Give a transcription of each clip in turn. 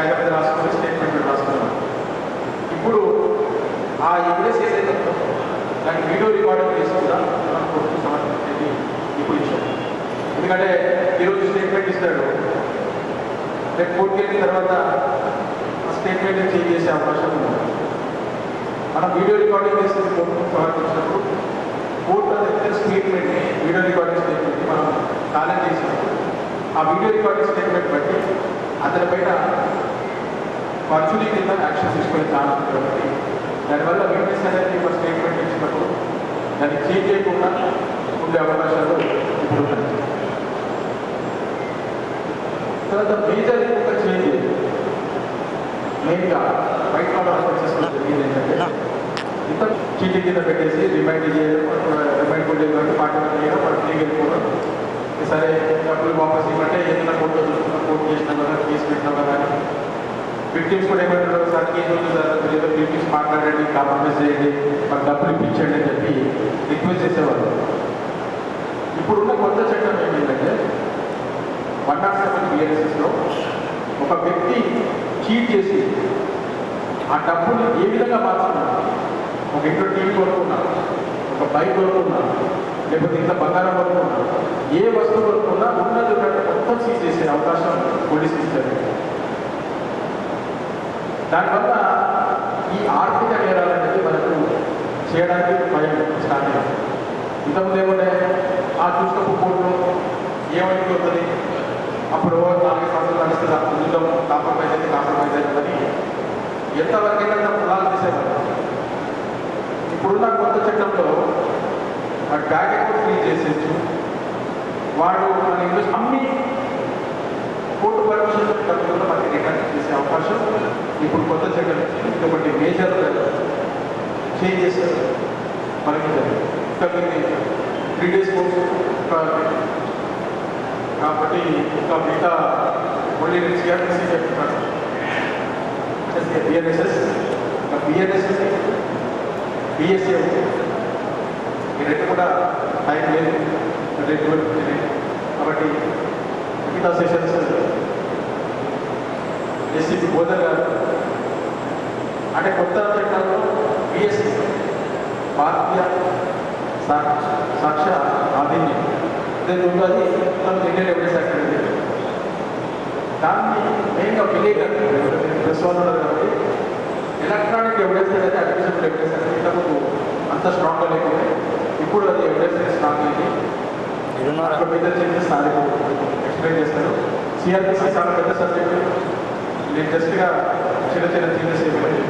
Bag మీద రాసుకొని statement రాసుకున్నాం. ఇప్పుడు ఆ ఎవిడెన్స్ ఏదైతే ఉందో దాన్ని వీడియో రికార్డింగ్ చేసి కూడా మనం కోర్టుకు సమర్పించేది ఇప్పుడు విషయం. ఎందుకంటే ఈరోజు స్టేట్మెంట్ ఇస్తాడు, రేపు కోర్టుకి వెళ్ళిన తర్వాత ఆ స్టేట్మెంట్ చేంజ్ చేసే అవకాశం ఉంది. మనం వీడియో రికార్డింగ్ చేసి కోర్టుకు సమర్పించినప్పుడు కోర్టు దగ్గర స్టేట్మెంట్ని వీడియో రికార్డింగ్ స్టేట్మెంట్ని మనం ఛాలెంజ్ చేసినప్పుడు ఆ వీడియో రికార్డింగ్ స్టేట్మెంట్ బట్టి అతని పైన పర్చులీ కింద యాక్షన్ తీసుకునే ఛాన్స్ ఉంది. కాబట్టి దానివల్ల విట్నెస్ అనేది ఒక స్టేట్మెంట్ ఇచ్చినప్పుడు దాన్ని చేంజ్ చేయకుండా ఉండే అవకాశాలు ఇప్పుడు ఉన్నాయి. తర్వాత మేజర్ ఇంకొక చేంజ్ మెయిన్గా వైట్ కాలర్ ఆఫీసెస్ జరిగింది ఏంటంటే ఇంత చీటింగ్ కింద పెట్టేసి రిమైండ్ చేయడం, రిమైండ్ కూడా పార్టీ చేయడం, పార్టీ వెళ్ళిపోవడం, సరే డబ్బులు వాపస్ ఇవ్వమంటే ఏదైనా కోర్టు కోర్టు చేసినా కదా కేసు పెట్టినా కదా అని విక్టిమ్స్ కూడా ఏమంటారు, సార్ కేసు ఉంది సార్ ఏదో విక్టిమ్స్ మాట్లాడండి, కాంప్రమైజ్ చేయండి, మాకు డబ్బులు ఇప్పించండి అని చెప్పి రిక్వెస్ట్ చేసేవాళ్ళు. ఇప్పుడున్న కొత్త చట్టం ఏమిటంటే 107 BNSSలో ఒక వ్యక్తి చీట్ చేసి ఆ డబ్బుని ఏ విధంగా మార్చుకున్నారు, ఒక ఇంట్లో టీవీ కొనుక్కున్నా, ఒక బైక్ కొనుక్కున్నా, లేకపోతే ఇంత బంగారం కొనుక్కున్నా, ఏ వస్తువు కొనుక్కున్నా ఉన్నది మొత్తం సీజ్ చేసే అవకాశం పోలీసులు ఇస్తారు. దానివల్ల ఈ ఆర్థిక నేరాలు అనేది మనకు చేయడానికి భయం స్టార్ట్ అయింది. ఇంతకుముందు ఏమంటే ఆ చూసినప్పుడు కోర్టు ఏమైపోతుంది, అప్పుడు 4 సంవత్సరాలు నడుస్తుంది, అందులో కాంప్రమైజ్ అవుతుందని ఎంతవరకైనా పొలాలు చేసేవాళ్ళు. ఇప్పుడున్న కొత్త చట్టంలో బ్యాగ్ అకౌంట్ ఫ్రీజ్ చేసేచ్చు, వాడు మన ఇంగ్లీష్ అమ్మి కోర్టు పర్మిషన్ తప్పకుండా మనకి రిటర్న్ చేసే అవకాశం ఇప్పుడు కొత్త చట్టం ఇటువంటి మేజర్ చేంజెస్ మనకి జరిగింది. ఇంకా మీరు 3 days కోర్సు కాబట్టి ఇంకా మిగతా ఓన్లీ సిఆర్టీసీ చెప్తున్నాను, బిఎన్ఎస్ఎస్ బిఎస్సీ ఈ రెండు కూడా టైం లేదు, రెండు కాబట్టి మిగతా సెషన్స్ ఎస్సీపీ బోధర్ గారు అంటే కొత్త చట్టంలో బిఎస్సీ భారతీయ సాక్ష్య ఆధీన్యం ఏదైతే ఉందో అది ఇండియన్ ఎవిడెన్స్ యాక్ట్ అనేది దాన్ని మెయిన్గా విలేకరు ప్రెస్ వాళ్ళు ఉన్నారు కాబట్టి ఎలక్ట్రానిక్ ఎవిడెన్స్ అనేది అడ్మిసిబుల్ ఎవిడెన్స్ అనేది ఇంతకు అంత స్ట్రాంగ్గా లేకపోతే ఇప్పుడు అది ఎవిడెన్స్ స్ట్రాంగ్ అయింది. అక్కడ పెద్ద చేంజెస్ ఎక్స్ప్లెయిన్ చేస్తారు. సిఆర్పిసి చాలా పెద్ద సబ్జెక్టు, నేను జస్ట్గా చిన్న చేంజెస్ ఇవ్వండి.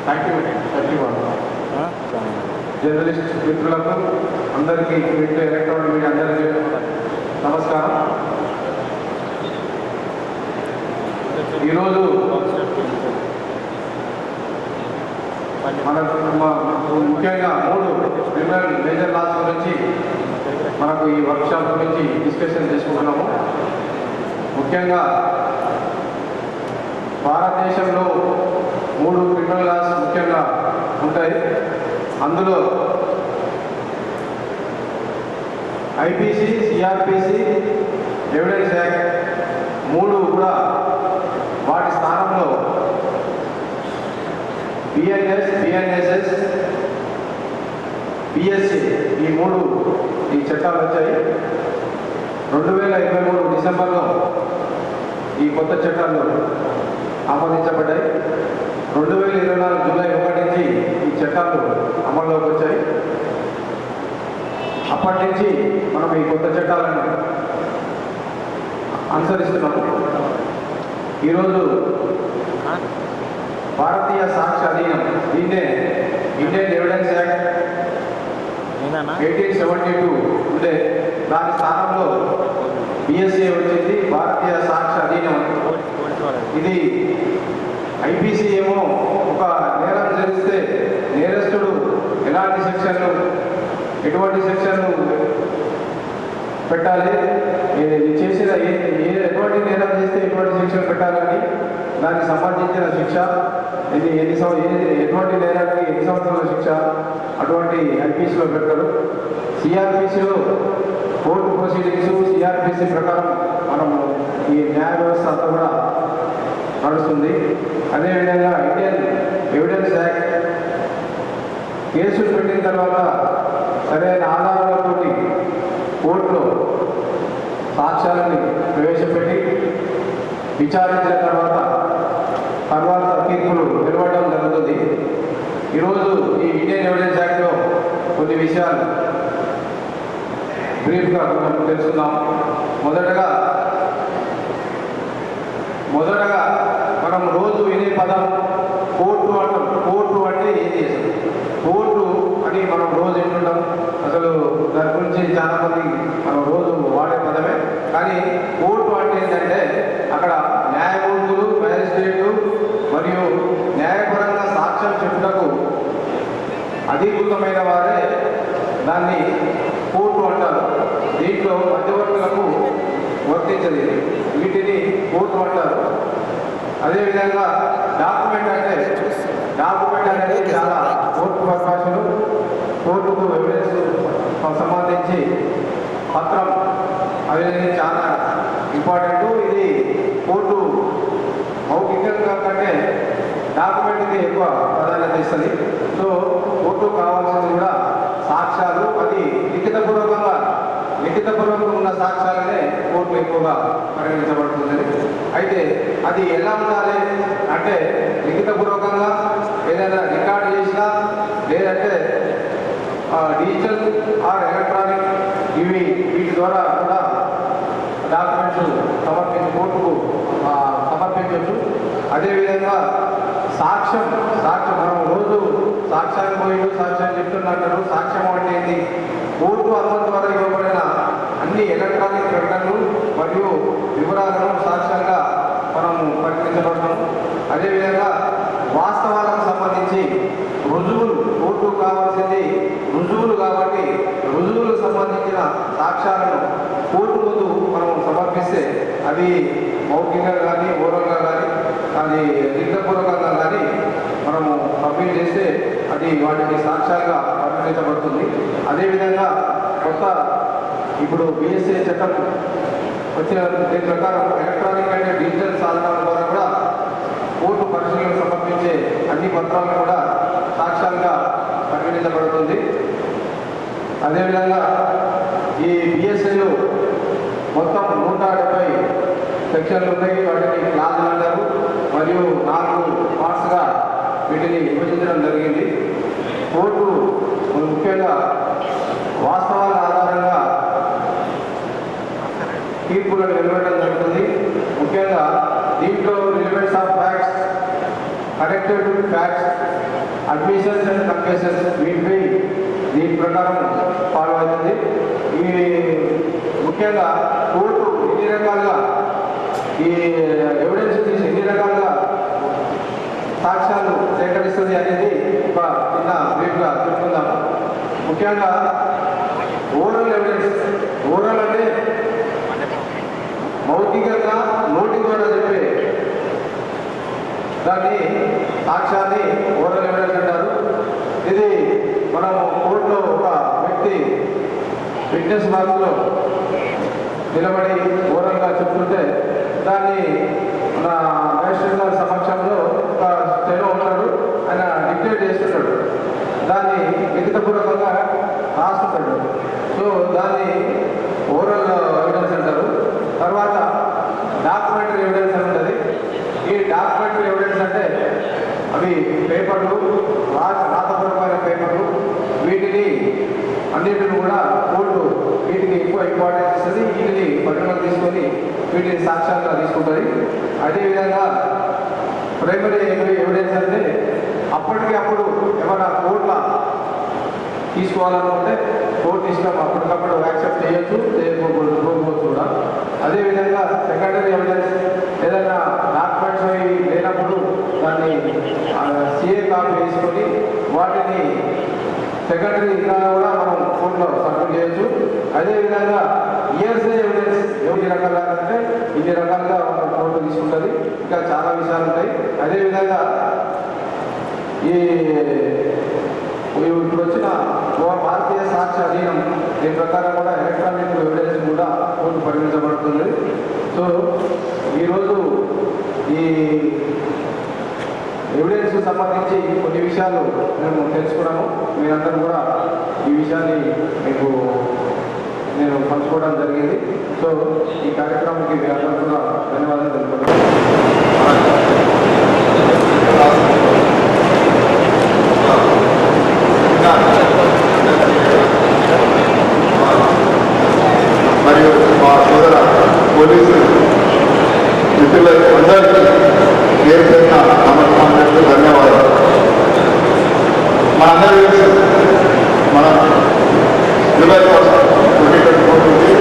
Thank you everyone. జర్నలిస్ట్ మిత్రులకు అందరికీ, ప్రింట్ ఎలక్ట్రానిక్ మీడియా అందరికీ నమస్కారం. ఈరోజు మనకు ముఖ్యంగా 3 క్రిమినల్ మేజర్ లాస్ గురించి మనకు ఈ వర్క్షాప్ గురించి డిస్కషన్ చేసుకుంటున్నాము. ముఖ్యంగా భారతదేశంలో 3 క్రిమినల్ లాస్ ముఖ్యంగా ఉంటాయి. అందులో ఐపీసీ, సిఆర్పిసి, ఎవిడెన్స్ యాక్ట్ 3 కూడా వాటి స్థానంలో బిఎన్ఎస్ఎస్, బిఎస్సి ఈ 3 చట్టాలు వచ్చాయి. 2023 డిసెంబర్లో ఈ కొత్త చట్టాలు ఆమోదించబడ్డాయి. 2024 జూలై 1 నుంచి ఈ చట్టాలు అమల్లోకి వచ్చాయి. అప్పటి నుంచి మనం ఈ కొత్త చట్టాలను అనుసరిస్తున్నాము. ఈరోజు భారతీయ సాక్ష్య అధీనం, దీన్నే ఇండియన్ ఎవిడెన్స్ యాక్ట్ 1872 ఉండే దాని స్థానంలో బిఎస్సీ వచ్చింది, భారతీయ సాక్ష్య అధీనం. ఇది ఐపీసీ ఏమో ఒక నేరం జరిగితే నేరస్తుడు ఎలాంటి సెక్షన్లు, ఎటువంటి సెక్షన్లు పెట్టాలి, చేసిన ఎటువంటి నేరం చేస్తే ఎటువంటి శిక్షలు పెట్టాలని దానికి సంబంధించిన శిక్ష, ఎటువంటి నేరానికి ఎన్ని సంవత్సరాల శిక్ష అటువంటి ఐపీసీలో పెట్టారు. సిఆర్పిసిలో కోర్టు ప్రొసీడింగ్స్, సిఆర్పిసి ప్రకారం మనము ఈ న్యాయ వ్యవస్థ అంతా కూడా నడుస్తుంది. అదేవిధంగా ఇండియన్ ఎవిడెన్స్ యాక్ట్ కేసులు పెట్టిన తర్వాత సరైన ఆధారాలతోటి కోర్టులో సాక్ష్యాలని ప్రవేశపెట్టి విచారించిన తర్వాత తీర్పులు వెలువడడం జరుగుతుంది. ఈరోజు ఈ ఇండియన్ ఎవిడెన్స్ యాక్ట్లో కొన్ని విషయాలు బ్రీఫ్గా మనం తెలుసుకుందాం. మొదటగా మనం రోజు వినే పదం కోర్టు అంటాం. కోర్టు అంటే ఏం చేస్తాం? కోర్టు అని మనం రోజు వింటుంటాం. అసలు దాని గురించి చాలా మంది మనం రోజు వాడే పదమే. కానీ కోర్టు అంటే ఏంటంటే అక్కడ న్యాయమూర్తులు, మ్యాజిస్ట్రేట్లు మరియు న్యాయపరంగా సాక్ష్యం చెప్పుటకు అధికృతమైన వారే దాన్ని కోర్టు అంటారు. దీంట్లో మధ్యవర్తులకు వర్తించదు. వీటిని కోర్టు అంటారు. అదేవిధంగా డాక్యుమెంట్ అనేది చాలా కోర్టు పర్పస్లు, కోర్టుకు ఎవిడెన్స్ సంబంధించి పత్రం అనేది చాలా ఇంపార్టెంట్. ఇది కోర్టు మౌఖికంగా కంటే డాక్యుమెంట్కి ఎక్కువ ప్రాధాన్యత ఇస్తుంది. సో కోర్టు కావాల్సింది కూడా సాక్ష్యాలు. అది లిఖితపూర్వకంగా ఉన్న సాక్ష్యాలనే కోర్టు ఎక్కువగా పరిగణించబడుతుంది. అయితే అది ఎలా ఉండాలి అంటే లిఖితపూర్వకంగా ఏదైనా రికార్డు చేసినా లేదంటే డిజిటల్ ఆర్ ఎలక్ట్రానిక్ వీటి ద్వారా కూడా డాక్యుమెంట్స్ కోర్టుకు సమర్పించవచ్చు. అదేవిధంగా సాక్ష్యం మనం రోజు సాక్ష్యాన్ని సాక్ష్యం చెప్తున్నట్టు సాక్ష్యం అంటే ఏంటి? కోర్టు అనుమతి ద్వారా ఇవ్వబడిన అన్ని ఎలక్ట్రానిక్ ప్రకటనలు మరియు వివరాలను సాక్ష్యంగా మనము పరిగణించబడతాము. అదేవిధంగా వాస్తవాలకు సంబంధించి రుజువులు, కోర్టు కావాల్సింది రుజువులు కాబట్టి రుజువులకు సంబంధించిన సాక్ష్యాలను కోర్టు ముందు మనం సమర్పిస్తే అవి మౌఖికంగా కానీ ఓరల్గా కానీ అది లిఖితపూర్వకంగా కానీ మనము సబ్మిట్ చేస్తే అది వాటికి సాక్ష్యాలుగా పరిగణించబడుతుంది. అదేవిధంగా ఇప్పుడు బిఎస్ఏ చట్టం వచ్చిన దీని ప్రకారం ఎలక్ట్రానిక్ అంటే డిజిటల్ సాధనాల ద్వారా కూడా కోర్టు పరిశీలనకు సమర్పించే అన్ని పత్రాలను కూడా సాక్ష్యాలుగా పరిగణించబడుతుంది. అదేవిధంగా ఈ బిఎస్ఏలో మొత్తం 170 సెక్షన్లు ఉన్నాయి. వాటిని క్లాజులు అంటారు మరియు 4 పార్ట్స్గా వీటిని విభజించడం జరిగింది. కోర్టు ముఖ్యంగా వాస్తవాల ఆధారంగా తీర్పులను వెలువడడం జరుగుతుంది. ముఖ్యంగా దీంట్లో రిలివెన్స్ of facts, corrected facts, admissions and confessions వీటిపై దీని ప్రకారం ఫాలో అవుతుంది. ఈ ముఖ్యంగా కోర్టు ఎన్ని రకాలుగా ఈ ఎవిడెన్స్ తీసి ఎన్ని రకాలుగా సాక్ష్యాలు సేకరిస్తుంది అనేది ఒక చిన్న బ్రీఫ్గా చెప్పుకుందాము. ముఖ్యంగా ఓరల్ ఎవిడెన్స్. ఓరల్ అంటే మౌఖికంగా నోటి ద్వారా చెప్పే దాన్ని సాక్ష్యాన్ని ఓరల్ ఎవిడెన్స్ అంటారు. ఇది మనం కోర్టులో ఒక వ్యక్తి విట్నెస్ బాక్స్లో నిలబడి ఓరల్గా చెప్తుంటే దాన్ని మన మేజిస్ట్రేట్ గారి సమక్షంలో ఒక స్టెనో ఉంటాడు, ఆయన డిక్టేట్ చేస్తున్నాడు, దాన్ని లిఖితపూర్వకంగా రాస్తుంటాడు. సో దాన్ని ఓరల్ ఎవిడెన్స్ అంటారు. తర్వాత డాక్యుమెంటరీ ఎవిడెన్స్ అని ఉంటుంది. ఈ డాక్యుమెంటరీ ఎవిడెన్స్ అంటే అవి పేపర్లు, రాతపూర్వకమైన పేపర్లు, వీటిని అన్నింటిని కూడా కోర్టు వీటికి ఎక్కువ ఇంపార్టెన్స్ ఇస్తుంది. వీటిని పరిగణలోకి తీసుకొని వీటిని సాక్ష్యాలుగా తీసుకుంటుంది. అదేవిధంగా ప్రైమరీ ఎవిడెన్స్ అంటే అప్పటికి అప్పుడు ఏమైనా కోర్టుల తీసుకోవాలనుకుంటే కోర్టు ఇష్టం అప్పటికప్పుడు యాక్సెప్ట్ చేయొచ్చు, చేయకపోవచ్చు కూడా. అదేవిధంగా సెకండరీ ఎవిడెన్స్ ఏదైనా డాక్యుమెంట్స్ లేనప్పుడు దాన్ని సిఏ కాపీ వేసుకొని వాటిని సెకండరీగా కూడా మనం కోర్టులో సబ్మిట్ చేయొచ్చు. అదేవిధంగా ఈఎస్ఐ ఎవిడెన్స్ ఎన్ని రకాలుగా అంటే ఇన్ని రకాలుగా మనం కోర్టు తీసుకుంటుంది. ఇంకా చాలా విషయాలు ఉంటాయి. అదేవిధంగా ఇప్పుడు వచ్చిన భారతీయ సాక్ష్య అధీనం దీని ప్రకారం కూడా ఎలక్ట్రానిక్ ఎవిడెన్స్ కూడా కోర్టు పరిగణించబడుతుంది. సో ఈరోజు ఈ ఈ ఎవిడెన్స్ సంబంధించి కొన్ని విషయాలు మేము తెలుసుకున్నాము. మీరందరూ కూడా ఈ విషయాన్ని మీకు నేను పంచుకోవడం జరిగింది. సో ఈ కార్యక్రమానికి మీ అందరూ కూడా ధన్యవాదాలు తెలుపుతున్నాను. మరియు మా సోదర పోలీసు మిత్రులకు అందరికీ పేరు పేరున నమస్కారాలు, ధన్యవాదాలు. మనందరూ మనం జూలై 2024 నుంచి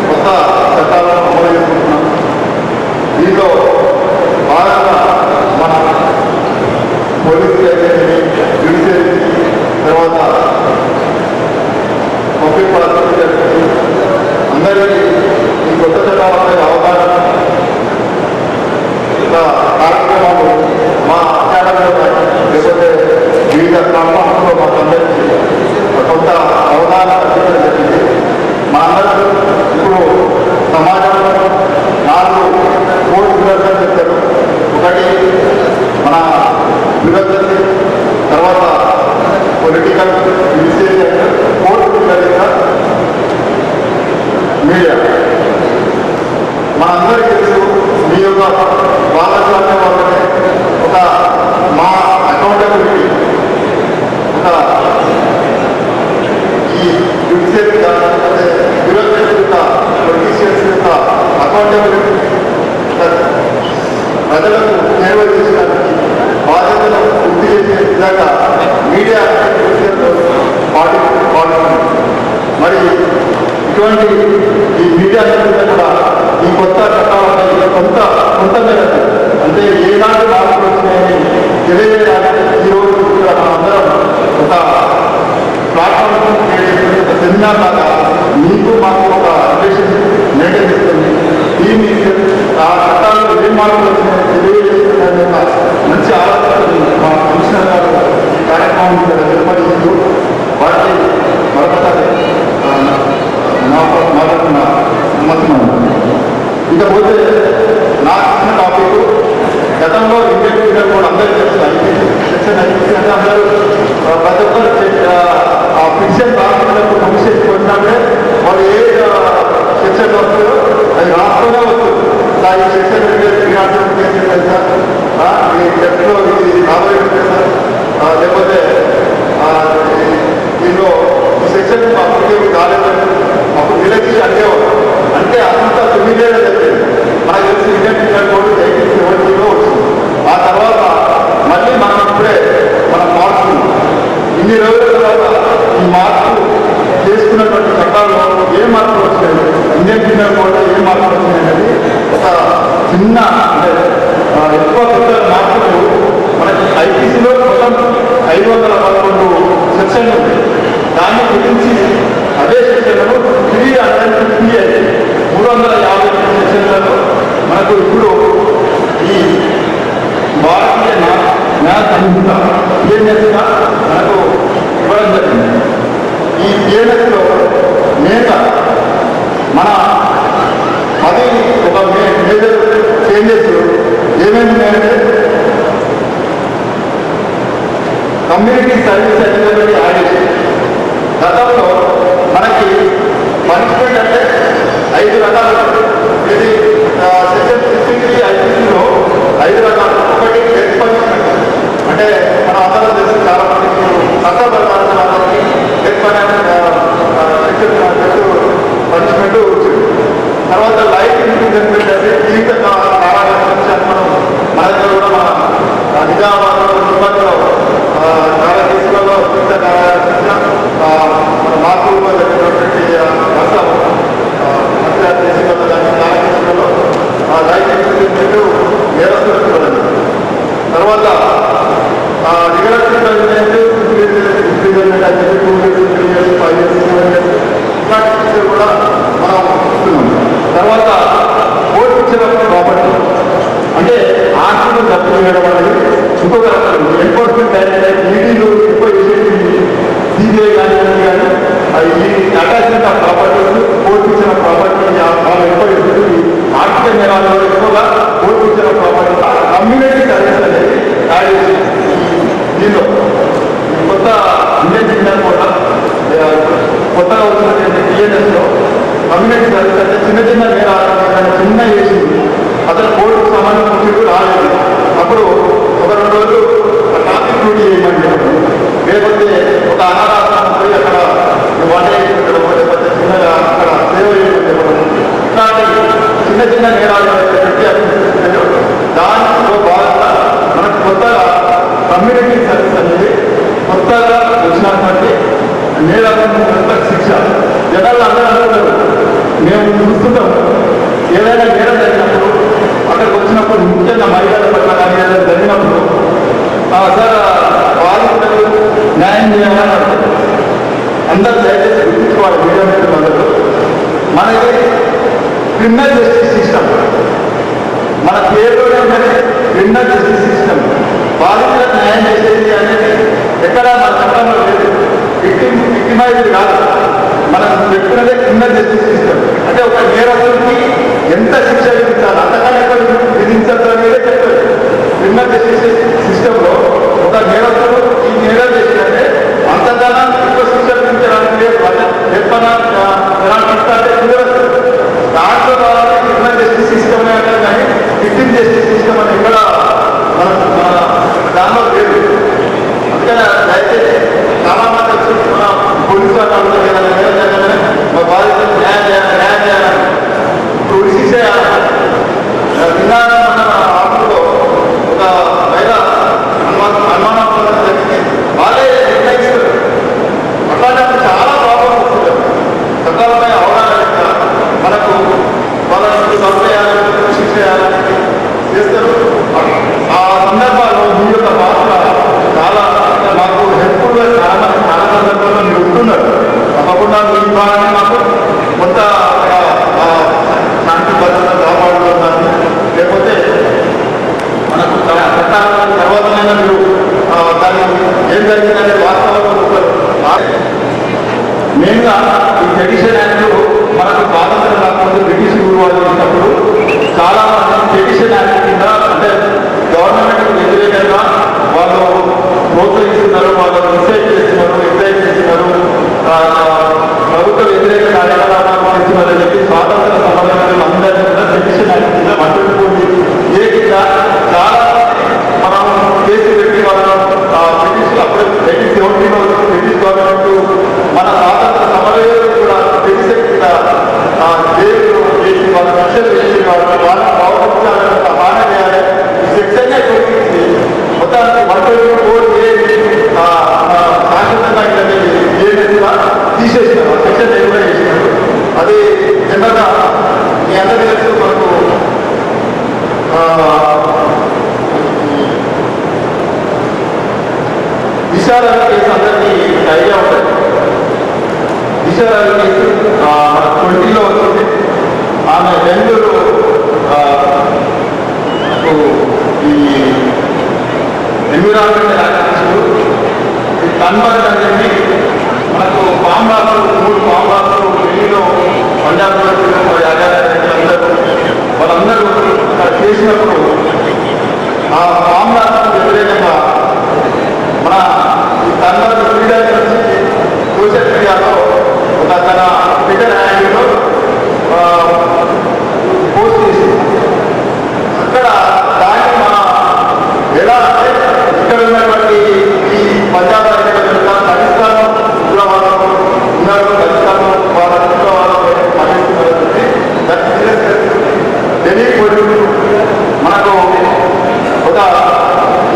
కొత్త చట్టాలను అమలు చేసుకుంటున్నాం. దీంట్లో భాగంగా మన పోలీసు జ్యుడిషియరీ తర్వాత పబ్లిక్ ప్రాసిక్యూటర్ అందరికీ ఈ కొత్త చట్టాలపై అవగాహన కార్యక్రమాలు మా అకాడమీలో లేకపోతే వివిధ ప్రాంతాల్లో మాకందరికీ కొంత అవగాహన కల్పించడం జరిగింది. మా అందరూ ఇప్పుడు సమాజంలో 4 కోర్ పిల్లర్స్ చెప్తారు. ఒకటి మన బ్యూరోక్రసీ, తర్వాత political, judiciary, court pillar, media. మనందరికీ తెలుసు మీ యొక్క భాగస్వామ్యం వల్లనే ఒక మా అకౌంటబిలిటీ, ఒక ఈ జ్యుడిషియరీ లేకపోతే బ్యూరోక్రసీ యొక్క పొలిటీషియన్స్ యొక్క అకౌంటబిలిటీ ప్రజలకు సేవ చేసడానికి బాధ్యతను పూర్తి చేసే విధంగా మీడియా పాల్గొంది. మరి ఇటువంటి ఈ మీడియా కూడా ఈ కొత్త చట్టాలపై కొంత మేరకు అంటే ఏనాటి మార్పులు వచ్చినాయని తెలియజేయడానికి ఈరోజు అందరం ఒక ప్లాట్ఫామ్ ఒక సెమినార్ లాగా మీకు మాకు ఒక రిలేషన్ మెయింటైన్ చేస్తుంది. దీన్ని ఆ చట్టాల్లో ఏం మార్పులు వచ్చినాయని తెలియజేయడానికి మంచి ఆలోచన మా కమిషనర్ గారు ఈ కార్యక్రమం నిర్వహిస్తూ వాటిని మరొకసారి మాట్లాడుతున్న నమ్మకం. ఇకపోతే నా చిన్న టాపిక్ గతంలో ఇండియన్ పీరియడ్ కూడా అందరికీ తెలుసు. సెక్షన్ ఐపీసీ అంటే అందరూ ప్రతి ఒక్కరు ఆ ఫిక్షన్ రాసినప్పుడు కమిషన్ వచ్చినప్పుడే వాళ్ళు ఏ సెక్షన్ వస్తుందో అది రాస్తూనే వస్తుంది. ఈ సెక్షన్ తెలుసా, ఈ సెక్షన్లో ఇది రాబోయే సార్, లేకపోతే దీనిలో ఈ సెక్షన్ అప్పటికే కాలేదని అప్పుడు నిలదీసి అడిగేవారు. అంటే అంత తొమ్మిదేళ్ళ జరిగింది. నాకు తెలిసి ఇండియన్ పీరియడ్ కోడ్ 1970లో వచ్చింది. ఆ తర్వాత మళ్ళీ మనం ఇప్పుడే మనం మార్చుకున్నాం. ఇన్ని రోజుల తర్వాత ఈ మార్పు చేసుకున్నటువంటి చట్టాల్లో ఏ మార్పులు వచ్చినాయి, ఇండియన్ పీరియడ్ కోడ్లో ఏ మార్పులు వచ్చినాయి అనేది ఒక చిన్న అంటే ఎక్కువ పెద్ద మార్పులు మనకి ఐపీసీలో మొత్తం 511 సెక్షన్లు ఉంది. దాన్ని గురించి అదే సెక్షన్లను 350 సెక్షన్లలో మనకు ఇప్పుడు ఈ భారతీయ న్యాయ సంహిత పిఎన్ఎస్గా మనకు ఇవ్వడం జరిగింది. ఈ పిఎన్ఎస్లో మేజర్ మన 10 ఒక మేజర్ చేంజెస్ ఏమేమి ఉన్నాయంటే కమ్యూనిటీ సర్వీస్ ఎలిజిబిలిటీ యాడ్. గతంలో మనకి పనిష్మెంట్ అంటే 5 రకాలు. ఇది సెక్షన్ 63 ఐపీసీలో 5 రకాలు. ఒకటి డెత్ పనిష్మెంట్, అంటే మన అందరూ తెలిసి చాలా మందికి చట్టబద్ధానికి డెత్ పనిష్మెంట్ వచ్చింది. తర్వాత లైఫ్ ఇంప్రిజన్మెంట్ అంటే జీవిత కారాగారం. మనం మన దగ్గర కూడా మన నిజామాబాద్లో తిరుపతిలో చాలా కేసులలో జీవిత కారాగారం మన మార్పుల్లో జరిగినటువంటి కేసులలో చాలా కేసులలో లైఫ్ ఇంప్రిజన్మెంట్ నేరస్తులకు ఇవ్వడం. తర్వాత రిగరస్ ఇంప్రిజన్మెంట్ అంటే 2 years, 3 years, 5 years, 7 years ఇలాంటి కేసులు కూడా మనం ఇస్తున్నాం. తర్వాత కోర్టు ఇచ్చిన ప్రాపర్టీ అంటే ఆస్తులు జప్తు చేయడం అనేది ఇంకొక రకం. ఎన్ఫోర్స్మెంట్ డైరెక్టరేట్ ఈడీలు ఎక్కువ సిబిఐ కానీ ఈ అటాచ్మెంట్ ఆఫ్ ప్రాపర్టీస్, కోర్టు ఇచ్చిన ప్రాపర్టీ వాళ్ళు ఎక్కువ ఆర్థిక నేరాల్లో ఎక్కువగా కోర్టు ఇచ్చిన ప్రాపర్టీ యాడ్ చేసి దీనిలో కొత్త ఇండియన్ సిగ్నల్ కూడా కొత్తగా వచ్చినటువంటి టీఎన్ఎస్లో కమ్యూనిటీ సర్వీస్ అంటే చిన్న చిన్న నేరాలు చిన్న వేసి అతను కోర్టుకు సంబంధించి రాలేదు. అప్పుడు ఒక 2 రోజులు ట్రాఫిక్ డ్యూటీ చేయమని చెప్పడం, లేకపోతే ఒక అనాథాశ్రమం పోయి అక్కడ వంట చేయించడం, లేకపోతే చిన్నగా అక్కడ సేవ చేయమని చెప్పడం, ఇట్లాంటి చిన్న చిన్న నేరాలు పెట్టి దానిలో భాగంగా మనకు కొత్తగా కమ్యూనిటీ సర్వీస్ అనేది కొత్తగా వచ్చినటువంటి నేరాలకు శిక్ష. జనాలు అందరూ అనుకుంటారు, మేము చూస్తుంటాం ఏదైనా నేరం జరిగినప్పుడు అక్కడికి వచ్చినప్పుడు ముఖ్యంగా మహిళల పట్ల కానీ ఏదైనా జరిగినప్పుడు సార్ బాధితులకు న్యాయం చేయాలని అంటారు. అందరూ దయచేసి గుర్తించుకోవాలి. మీడియా మిత్రులందరూ మనకి క్రిమినల్ జస్టిస్ సిస్టమ్, మన పేరులోనే ఉన్నది క్రిమినల్ జస్టిస్ సిస్టమ్. బాధితులకు న్యాయం చేసేది అనేది ఎక్కడ మన చట్టంలో లేదు. విక్టిమైజ్డ్ కాదు, మనం పెట్టుకున్నదే క్రిమినల్ జస్టిస్ సిస్టమ్. అంటే ఒక నేరస్తుడికి ఎంత శిక్ష విధించాలి అంతకన్నా ఎక్కువ విధించడం అనేది చెప్పారు. క్రిమినల్ జస్టిస్ సిస్టంలో ఒక నేరస్తుడు ఈ నేరం చేసిందంటే అంతకన్నా ఎక్కువ శిక్ష విధించడానికి దాంట్లో కావాలి క్రిమినల్ జస్టిస్ సిస్టమ్ అంటే కానీ విక్టిమ్ జస్టిస్ సిస్టమ్ అని ఎక్కడ మన దానిలో లేదు. అందుకని దయచేసి చాలా మంది వచ్చి మన పోలీసు వాళ్ళు నేరం మా బాధితులు న్యాయం చేయాలని ఇప్పుడు విశేష నిన్న మన ఆఫీసులో ఒక మహిళ అనుమానం జరిగింది. వాళ్ళే నిర్ణయిస్తారు. అట్లాంటి చాలా ప్రాబ్లమ్స్ వస్తుంది. చట్టాలపై అవగాహన మనకు వాళ్ళని చంపేయాలని కృషి చేయాలని చేస్తారు. ఆ సందర్భాల్లో మీ యొక్క పాత్ర చాలా మాకు హెల్ప్ఫుల్గా చాలా సందర్భాల్లో మీరు ఉంటున్నారు. తప్పకుండా మీ ద్వారా మాకు కొంత శాంతి భద్రత కాపాడుతుందని, లేకపోతే మనకు చట్టాల తర్వాతనైనా మీరు దాన్ని ఏం జరిగిందనే వాస్తవాలు మెయిన్గా ఈ సెడిషన్ యాక్ట్ మనకు స్వాతంత్రం రాకముందు బ్రిటిష్ రూల్ వాళ్ళు చేసినప్పుడు చాలా మంది సెడిషన్ యాక్ట్ కింద అంటే గవర్నమెంట్ వ్యతిరేకంగా వాళ్ళు ప్రోత్సహిస్తున్నారు, వాళ్ళు ఇన్సైట్ చేస్తున్నారు, ఎంకరేజ్ చేస్తున్నారు, ప్రభుత్వ వ్యతిరేక కార్యకలాపాలు చేస్తున్నారని చెప్పి స్వాతంత్ర సమరయోధులు అందరినీ కూడా సెడిషన్ యాక్ట్ కింద మట్టుకుపోయి ఏ కింద చాలా మనం కేసు పెట్టి వాళ్ళను బ్రిటిష్ అప్పుడు 1917 బ్రిటిష్ గవర్నమెంట్ మన స్వాతంత్ర సమరయోధులు కూడా సెడిషన్ కింద జైలు చేసి వాళ్ళ శిక్షలు చేసి వాళ్ళని గౌరవించాలని హాన చేయాలి. సెక్షన్నే కొట్టించి మొత్తానికి 124 శాశ్వతంగా తీసేసినారు. సెక్షన్ లేకుండా చేసినారు. అది జనరల్గా మీ అందరికీ తెలుసు. మనకు దిశారాల కేసు అందరికీ ఐడియా ఉంటుంది. దిశారాల కేసు మన 20లో వచ్చింది. ఆమె బెంగళూరు ఈ ఎన్విరాన్మెంటల్ యాక్టివిస్ట్ కన్వర్ట్ అని చెప్పి మనకు పాంబాసు 3 పాంబాసు ఢిల్లీలో పంజాబ్ వాళ్ళందరూ అక్కడ చేసినప్పుడు ఆ పాంబాసుకు వ్యతిరేకంగా మన కన్వర్ట్ లీడర్ నుంచి సోషల్ మీడియాలో ఒక తన ట్విట్టర్ హ్యాండిల్లో పోస్ట్ చేసింది. అక్కడ దాన్ని మన ఎలా అంటే ఇక్కడ ఉన్నటువంటి ఈ పంజాబ్ పాకిస్తాన్ ఉగ్రవాదం ఉన్నారు, పాకిస్తాన్ వాళ్ళ ఉగ్రవాదం పనిచేస్తున్నది. ఢిల్లీ పోలీసులు మనకు ఒక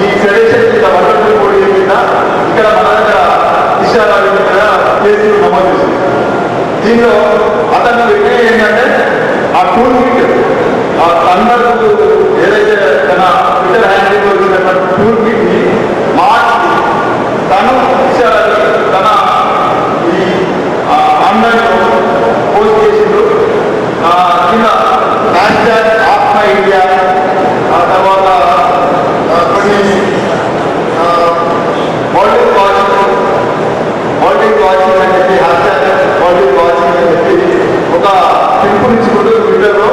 ఈ సెడేషన్ మీద 124 మీద ఇక్కడ మన దగ్గర దిశాల మీద కేసులు నమోదు చేసింది. దీనిలో అతను వ్యక్తి ఏంటంటే ఆ టూల్ కిట్ ఆ కన్వర్ట్ ఏదైతే తన ట్విట్టర్ హ్యాండిల్ వచ్చినటువంటి టూల్ కిట్ ని మార్చి తను తన ఈ ఆన్లైన్ పోస్ట్ చేసిండు. కింద హ్యాష్ట్యాగ్ ఆఫ్ మై ఇండియా, ఆ తర్వాత కొన్ని వరల్డ్ వాచింగ్ అని చెప్పి హ్యాష్ట్యాగ్ వరల్డ్ వాచింగ్ అని చెప్పి ఒక పిలుపునిచ్చుకుంటూ ట్విట్టర్లో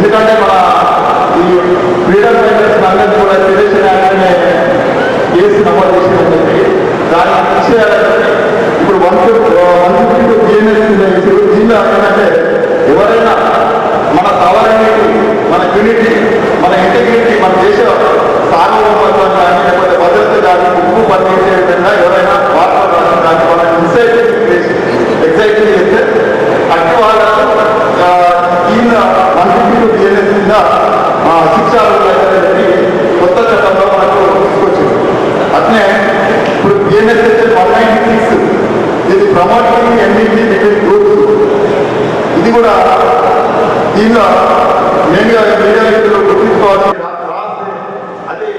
ఎందుకంటే మన ఈ ఫ్రీడమ్ ఫైటర్స్ అందరినీ కూడా సెలెక్షన్ యాక్ట్నే కేసు నమోదు చేసిందని చెప్పి దానికి ఇచ్చేయాలంటే ఇప్పుడు 152 బిఎన్ఎస్ జిల్లా ఏంటంటే ఎవరైనా మన సవరణకి, మన యూనిటీ, మన ఇంటిగ్రిటీ, మన దేశ సార్వభౌమత్వం కానీ లేకపోతే భద్రత కానీ ఉప్పు పనిచేసే విధంగా ఎవరైనా వార్తలు కానీ వాళ్ళని ఎగ్జైటింగ్ చేస్తే అట్టి వాళ్ళకు ఈయన 152 బిఎన్ఎస్ కింద శిక్ష కొత్త చట్టంలో మనకు తీసుకొచ్చింది. అట్లే ఇప్పుడు బిఎన్ఎస్ సెక్షన్ 196 ఇది ప్రమోటింగ్ ఎన్ఈపీ బిట్వీన్ గ్రూప్స్. ఇది కూడా దీనిలో మెయిన్గా మీడియా వ్యక్తులు గుర్తించుకోవాల్సి అది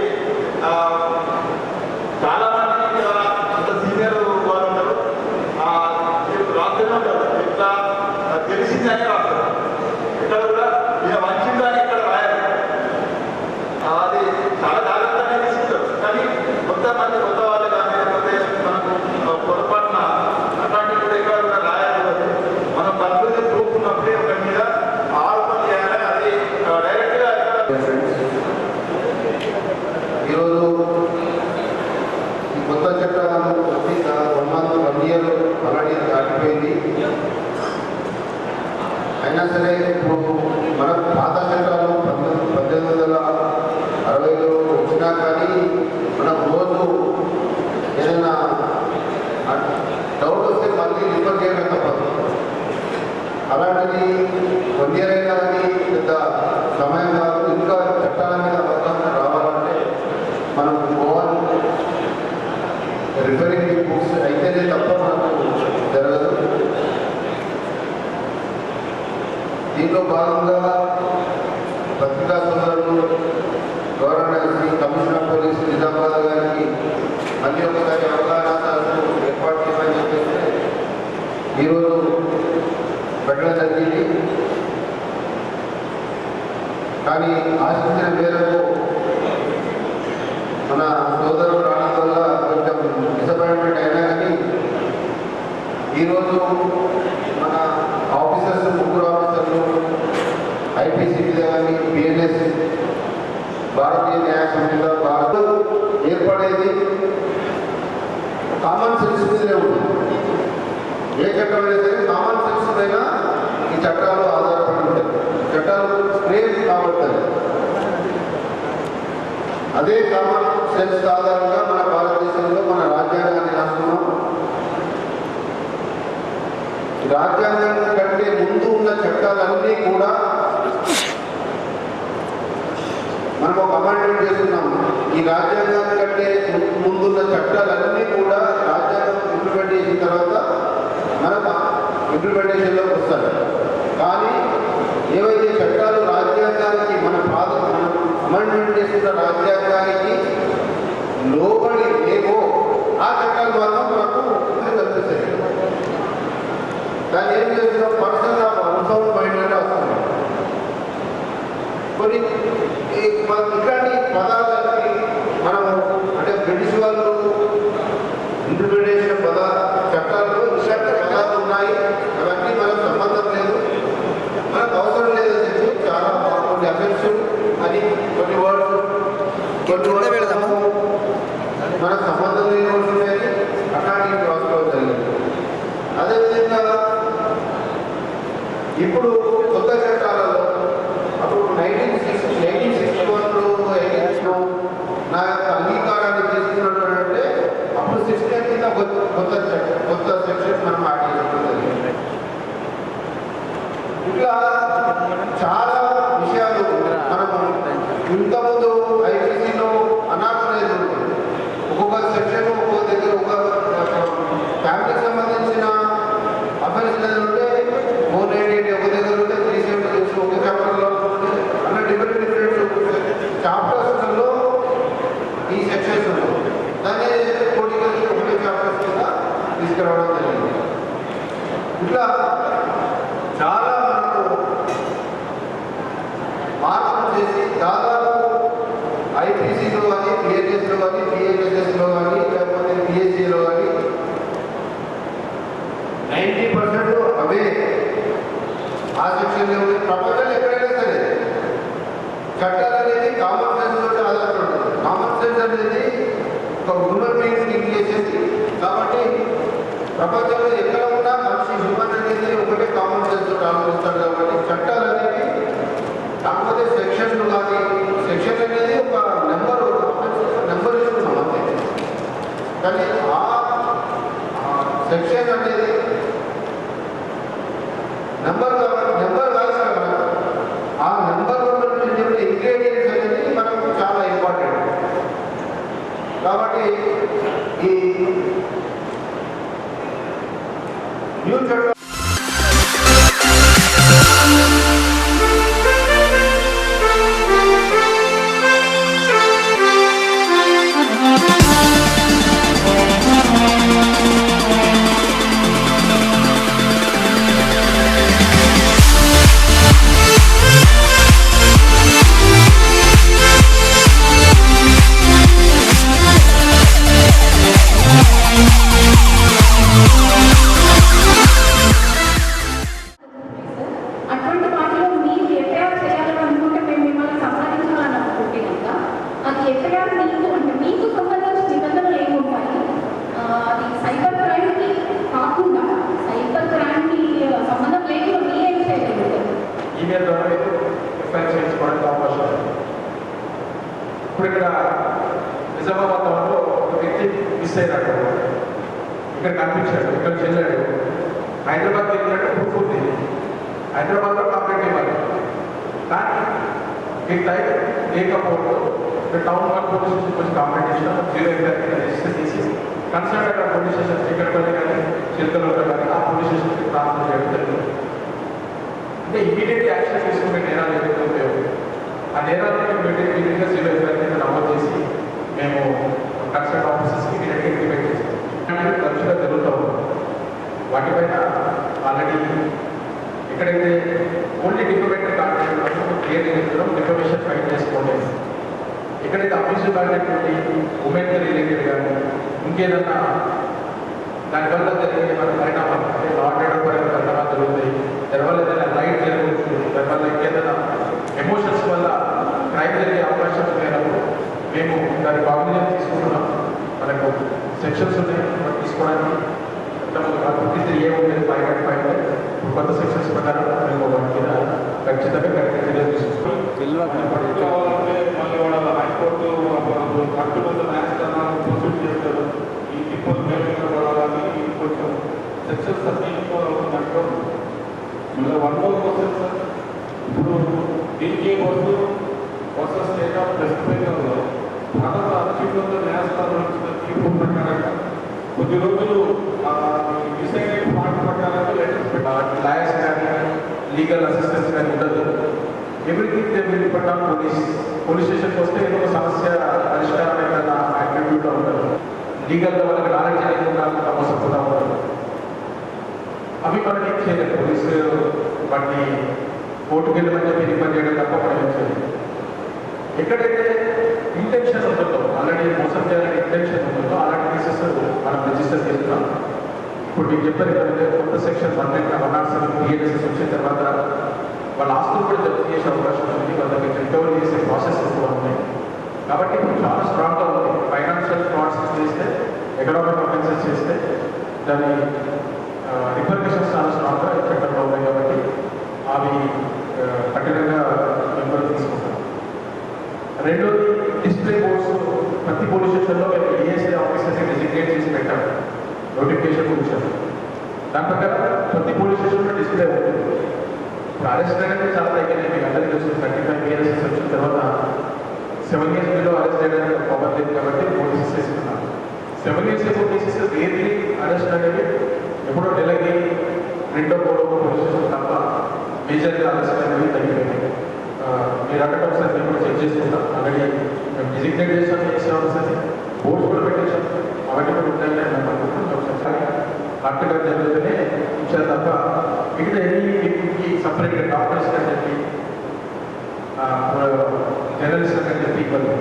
చాలా మంది అంత సీనియర్ వాళ్ళు ఉన్నారు, రాస్తూనే ఉంటారు. ఇట్లా తెలిసిందని రాస్తారు. ఇక్కడ కూడా ఈయన వంచిందని ఇక్కడ రాయాలి. అది చాలా జాగ్రత్తగా తీసుకుంటారు. కానీ కొంతమంది కొత్త వాళ్ళు కానీ లేకపోతే మనకు పొరపాటున అట్లాంటివి కూడా ఇక్కడ కూడా రాయాలి. మనం కన్ఫ్యూజ్ గ్రూప్ ఉన్నప్పుడే ఒక మీద ఆరోపణ చేయాలి. అది డైరెక్ట్గా ఈరోజు ఈ కొత్త చట్టాలను వచ్చి 1 ఇయర్ ఆల్రెడీ దాటిపోయింది. అయినా సరే ఇప్పుడు మన పాత చట్టాలు 1860లో వచ్చినా కానీ మనం రోజు ఏదైనా డౌట్ వస్తే మళ్ళీ రిఫర్ చేయడం తప్పదు. అలాంటిది 1 ఇయర్ అయినా కానీ పెద్ద సమయం కాదు. ఇంకా చట్టాల మీద అవగాహన రావాలంటే మనం గోవన్ రిఫరింగ్ బుక్స్ అయితేనే తప్ప మనకు జరగదు. దీంట్లో భాగంగా పత్రికా సోదరులు governor Shri commissioner police Nizamabad గారికి మళ్ళీ ఒకసారి అవగాహన ఏర్పాటు చేయమని చెప్పేసి ఈరోజు పెట్టడం జరిగింది. కానీ ఆశించిన మేరకు మన సోదరులు రావడం వల్ల కొంచెం డిసప్పాయింట్మెంట్ అయినా కానీ ఈరోజు మన ఆఫీసర్స్, ముగ్గురు ఆఫీసర్లు ఐపీసీ మీద కానీ బిఎన్ఎస్ భారతీయ న్యాయ సంహిత భారత్ ఏర్పడేది కామన్ సెన్స్ మీదనే ఉంటుంది. ఏ చట్టం అయినా సరే కామన్ సెన్స్ పైన ఈ చట్టాలు ఆధారపడి ఉంటాయి. చట్టాలు స్ప్రేమ్ కాబట్టి అదే కామన్ సెన్స్ ఆధారంగా మన భారతదేశంలో మన రాజ్యాంగాన్ని రాస్తున్నాం. రాజ్యాంగం కంటే ముందు ఉన్న చట్టాలన్నీ కూడా మనం ఒక అమెండ్మెంట్ చేస్తున్నాం. ఈ రాజ్యాంగం కంటే ముందున్న చట్టాలన్నీ కూడా రాజ్యాంగం ఇంప్లిమెంట్ చేసిన తర్వాత మనకు ఇంప్లిమెంటేషన్లోకి వస్తారు. కానీ ఏవైతే చట్టాలు రాజ్యాంగానికి మన అమెండ్మెంట్ చేస్తున్న రాజ్యాంగానికి లోబడి లేవో ఆ చట్టాలు మాత్రం మనకు కనిపిస్తాయి. దాన్ని ఏం చేస్తున్నాం? పర్సన్ ఆఫ్ అన్సౌండ్ మైండ్ అంటే వస్తున్నాం. కొన్ని ఇట్లాంటి పదాలకి మనము అంటే బ్రిటిష్ వాళ్ళు ఇంప్లిమెంటేషన్ చట్టాల్లో ఇలాంటి పదాలు ఉన్నాయి. అవన్నీ మనకు సంబంధం లేదు, మనకు అవసరం లేదని చెప్పి చాలా కొన్ని అఫెన్సివ్ అని కొన్ని వర్డ్స్ మనకు సంబంధం లేని వర్డ్స్ ఉన్నాయని అట్లాంటివి రాసుకోవడం జరిగింది. అదేవిధంగా ఇప్పుడు కొత్త చట్టాలలో అప్పుడు 1961లో నా యొక్క అంగీకారాన్ని తీసుకున్నట్టు అంటే అప్పుడు 60 కింద కొత్త సెక్షన్ మనం యాడ్ చేసుకుంటుంది. ఇట్లా చాలా విషయాలు మనము ఇంతకుముందు ఐపీసీలో అనార్గనైజ్ ఉంటుంది. ఒక్కొక్క సెక్షన్ ఒక్కొక్క దగ్గర ఒక ఫ్యామిలీకి సంబంధించిన అఫెన్స్ ఉంటే 498 ఒక దగ్గర ఉంటే 376 ఒక చాప్టర్లో అన్న డిఫరెంట్ చాప్టర్స్లో ఈ సెక్షన్స్ ఉన్నాయి. దాన్ని కోడికల్ ఒకటి చాప్టర్స్ కింద తీసుకురావడం జరిగింది. ఇట్లా చాలా మనకు మార్పులు చేసి దాదాపు ఐపీసీలో కానీ పిఎన్ఎస్లో కానీ పిఎన్ఎస్ఎస్లో కానీ లేకపోతే పిఎస్సీలో కానీ 90% అవే ఆ సెక్షన్లో ప్రపంచంలో ఎక్కడైనా సరే చట్టాలు అనేది కామన్ సెన్స్ తోటి ఆధారపడి ఉంటుంది. కామన్ సెన్స్ అనేది ఒక హ్యూమన్ బీయింగ్ థింక్ చేసేది. కాబట్టి ప్రపంచంలో ఎక్కడ ఉన్నా మనిషి హ్యూమన్ అనేది ఒకటే కామన్ సెన్స్ తోటి ఆలోచిస్తాడు. కాబట్టి చట్టాలు అనేవి కాకపోతే సెక్షన్లు కానీ సెక్షన్ అనేది ఒక నెంబర్ ఇస్తున్నాం అంతే. కానీ ఆ సెక్షన్ అనేది నెంబర్ కాదు సార్. ఆ నెంబర్ ఉన్నటువంటి ఇంగ్రీడియంట్స్ అనేది మనకు చాలా ఇంపార్టెంట్. కాబట్టి ఈ న్యూ చట్టం అటువంటి వాటిలో మీరు ఎఫ్ఐఆర్ చేయాలని అనుకుంటే మేము మిమ్మల్ని సంప్రదించాలని అనుకుంటే కనుక అది ఎఫ్ఐఆర్ మీకు అంటే మీకు సంబంధించిన నిబంధనలు ఏముంటాయి? అది సైబర్ క్రైమ్కి కాకుండా సైబర్ క్రైమ్కి సంబంధం లేకుండా మీరేం చేయగలుగుతారు? ఈమెయిల్ ద్వారా ఎఫ్ఐఆర్ చేయించుకోవడానికి అవకాశం ఉంది. ఇప్పుడు ఇక్కడ నిజామాబాద్ టౌన్లో ఒక వ్యక్తి మిస్ అయినాడు, ఇక్కడ కనిపించాడు, ఇక్కడ చెల్లాడు, హైదరాబాద్ వెళ్ళినట్టు ప్రూఫ్ ఉంది, హైదరాబాద్లో కంప్లైంట్ ఇవ్వాలి. కానీ మీకు టైం లేకపోతే టౌన్ వన్ పోలీస్ స్టేషన్ కొంచెం కంప్లైంట్ ఇచ్చిన 0 ఎఫ్ఐఆర్ రిజిస్టర్ చేసి కన్సల్ట్ అక్కడ పోలీస్ స్టేషన్ టికెట్పల్లి కానీ చిలకలూరులో కానీ ఆ పోలీస్ స్టేషన్కి ట్రాన్స్ఫర్ చేయడం జరిగింది. అంటే ఇమీడియట్ యాక్షన్ తీసుకునే నేరాలు ఏదైతే ఉంటాయో ఆ నేరాలను ఇమీడియట్గా 0 ఎఫ్ఐఆర్ కింద నమోదు చేసి మేము కన్సల్ట్ ఆఫీసర్స్కి ఇమీడియట్గా ఇంటిమేట్ చేస్తాం. తరచుగా జరుగుతూ ఉంటాం. వాటిపైన ఆల్రెడీ ఎక్కడైతే ఓన్లీ డిఫర్మేటెడ్ కాంటెంట్ క్లియర్ చేస్తున్నాం, డిఫర్మేషన్ ఫైట్ చేసుకోలేదు. ఎక్కడైతే అబ్యూసివ్ కాంటెంట్ ఉండి ఉమెన్ రిలేటెడ్ కానీ ఇంకేదన్నా దానివల్ల జరిగే మన పరిణామాలు అంటే లా అండ్ ఆర్డర్ పరంగా పరిణామాలు జరుగుతాయి, దానివల్ల ఏదైనా రైట్ జరుగుతుంది, దానివల్ల ఇంకేదైనా ఎమోషన్స్ వల్ల క్రైమ్ జరిగే అవకాశం లేనప్పుడు మేము దాని కాగ్నిజన్ తీసుకుంటున్నాం. మనకు సెక్షన్స్ ఉన్నాయి తీసుకోవడానికి. 53A ఉంటుంది 5.5. కొత్త సెక్షన్స్ ప్రకారం మేము వాటి మీద ఖచ్చితంగా చర్యలు తీసుకుంటాం. కావాలంటే మళ్ళీ వాళ్ళ హైకోర్టు కట్టుబడి న్యాయస్థానాలు ప్రొసీడ్ చేస్తారు. ఈ ఇప్పుడు మేలుకోవాలని కొంచెం సెక్షన్స్ తీసుకోవాలనుకున్నట్టు మళ్ళీ 1 more క్వశ్చన్ సార్. ఇప్పుడు దీనికి వర్సెస్ స్టేట్ ఆఫ్ వెస్ట్ బెంగాల్లో భారత అత్యున్నత న్యాయస్థానం ఇచ్చిన తీర్పు ప్రకారంగా కొద్ది రోజులు డిసైడెడ్ పార్ట్ ప్రకారంగా లెటర్స్ పెట్టాలి. లాయర్స్ కానీ లీగల్ అసిస్టెన్స్ కానీ ఉండదు. Everything they will depend on police స్టేషన్కి వస్తే ఏదో ఒక సమస్య పరిష్కారం ఏదైనా యాక్టివిటీలో ఉండదు. లీగల్గా వాళ్ళకి నాలెడ్జ్ లేకుండా మోసపోతూ ఉంటారు. అవి మనం ఏం చేయలేదు. పోలీసు వాటిని కోర్టుకు వెళ్ళమని చెప్పి రిఫర్ చేయడం తప్ప మనం ఏం చేయలేదు. ఎక్కడైతే ఇంటెన్షన్ ఉంటుందో, ఆల్రెడీ మోసం చేయాలని ఇంటెన్షన్ ఉంటుందో అలాంటి కేసెస్ మనం రిజిస్టర్ చేస్తున్నాం. ఇప్పుడు మీకు చెప్పారు ఏంటంటే కొత్త సెక్షన్ 107 PNSS వచ్చిన తర్వాత వాళ్ళ ఆస్తులు కూడా జప్తు చేసే అవకాశం ఉంది. వాళ్ళకి రికవరీ చేసే ప్రాసెస్ ఎక్కువ ఉన్నాయి. కాబట్టి ఇప్పుడు చాలా స్ట్రాంగ్గా ఉంది. ఫైనాన్షియల్ ఫ్రాడ్స్ చేస్తే, ఎకనామిక్ అఫెన్సెస్ చేస్తే దాని రిపర్కషన్స్ చాలా స్ట్రాంగ్గా చట్టంలో ఉన్నాయి. కాబట్టి అవి కఠినంగా మెంబర్లు తీసుకుంటాం. రెండోది డిస్ప్లే బోర్డ్స్ ప్రతి పోలీస్ స్టేషన్లో మేము ఏఎస్ఐ ఆఫీసర్స్ని డెసిగ్నేట్ చేసి పెట్టాం. నోటిఫికేషన్ కూర్చొని దాని ప్రకారం ప్రతి పోలీస్ స్టేషన్లో డిస్ప్లే ఉంటుంది. ఇప్పుడు అరెస్ట్ అనేది చాలా తగ్గింది. మీకు అందరికీ తెలుసు 35 PNSS వచ్చిన తర్వాత 7 years బిలో అరెస్ట్ చేయడానికి పవర్ లేదు. కాబట్టి నోటీసెస్ వేసుకున్నాం. 7 years నోటీసెస్ రేట్లీ అరెస్ట్ అనేది ఎప్పుడో నెలకి 2-3 పోలీస్ స్టేషన్ తప్ప మేజర్గా అరెస్ట్ అనేవి తగ్గిపోయింది. మీరు అక్కడ ఒకసారి మేము కూడా చెక్ చేసుకుంటాం. ఆల్రెడీ మేము డిజిగ్నేట్ చేసాం, చేసాం, బోర్డ్స్ కూడా పెట్టేసాం. అవన్నీ కూడా ఉంటాయని మేము అనుకుంటున్నాం. ఒకసారి కరెక్ట్గా జరుగుతూనే ఇచ్చారు తప్ప మిగతా ఎన్ని సపరేట్గా డాక్టర్స్ అని చెప్పి జర్నలిస్ట్ అని చెప్పి ఇవ్వదు.